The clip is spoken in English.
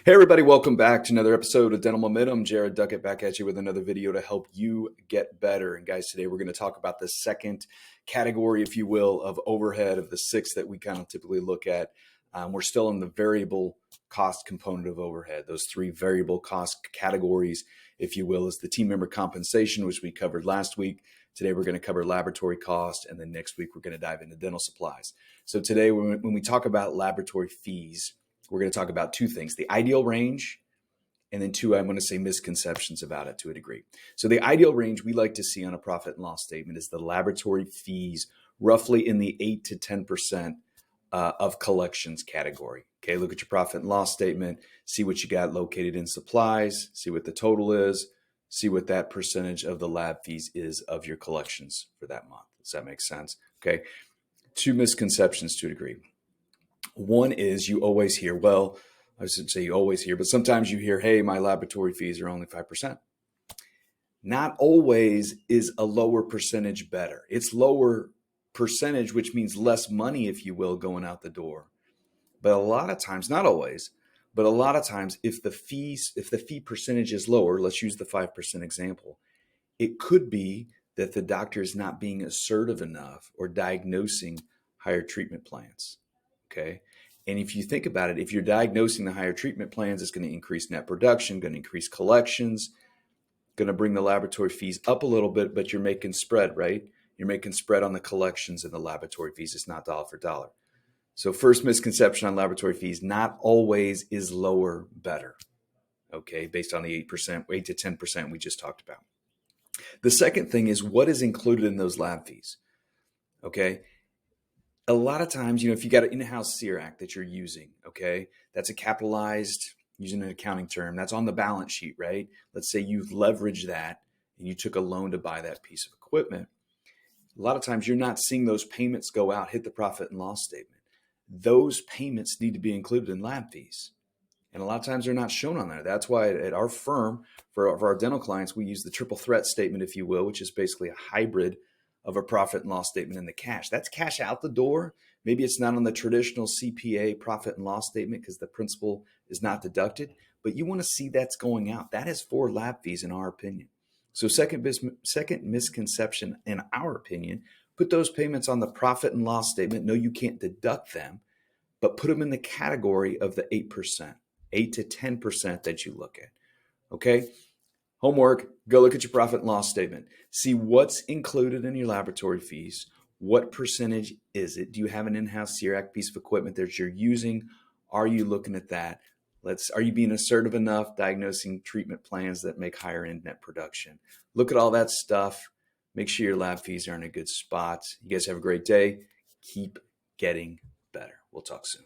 Hey everybody, welcome back to another episode of Dental Momentum. Jared Duckett back at you with another video to help you get better. And guys, today we're going to talk about the second category, if you will, of overhead of the six that we kind of typically look at. We're still in the variable cost component of overhead. Those three variable cost categories, if you will, is the team member compensation, which we covered last week. Today we're going to cover laboratory cost, and then next week we're going to dive into dental supplies. So today when we talk about laboratory fees, we're going to talk about two things: the ideal range, and then two, I'm going to say misconceptions about it to a degree. So the ideal range we like to see on a profit and loss statement is the laboratory fees roughly in the 8 to 10% of collections category. Okay, look at your profit and loss statement, see what you got located in supplies, see what the total is, see what that percentage of the lab fees is of your collections for that month. Does that make sense? Okay, two misconceptions to a degree. One is you always hear, well, I shouldn't say you always hear, but sometimes you hear, hey, my laboratory fees are only 5%. Not always is a lower percentage better. It's lower percentage, which means less money, if you will, going out the door. But a lot of times, not always, but a lot of times, if the fee percentage is lower, let's use the 5% example, it could be that the doctor is not being assertive enough or diagnosing higher treatment plans. Okay. And if you think about it, if you're diagnosing the higher treatment plans, it's going to increase net production, going to increase collections, going to bring the laboratory fees up a little bit, but you're making spread, right? You're making spread on the collections and the laboratory fees. It's not dollar for dollar. So first misconception on laboratory fees, not always is lower better. Okay. Based on the 8%, 8 to 10% we just talked about. The second thing is what is included in those lab fees. Okay. A lot of times, if you got an in-house CIRAC that you're using, okay, that's a capitalized, using an accounting term, that's on the balance sheet, right? Let's say you've leveraged that and you took a loan to buy that piece of equipment. A lot of times you're not seeing those payments go out, hit the profit and loss statement. Those payments need to be included in lab fees. And a lot of times they're not shown on there. That's why at our firm, for our dental clients, we use the triple threat statement, if you will, which is basically a hybrid of a profit and loss statement and the cash. That's cash out the door. Maybe it's not on the traditional CPA profit and loss statement because the principal is not deducted, but you want to see that's going out. That is for lab fees in our opinion. So second misconception in our opinion, put those payments on the profit and loss statement. No, you can't deduct them, but put them in the category of the 8%, 8 to 10% that you look at. Okay. Homework, go look at your profit and loss statement. See what's included in your laboratory fees. What percentage is it? Do you have an in-house CIRAC piece of equipment that you're using? Are you looking at that? Are you being assertive enough diagnosing treatment plans that make higher end net production? Look at all that stuff. Make sure your lab fees are in a good spot. You guys have a great day. Keep getting better. We'll talk soon.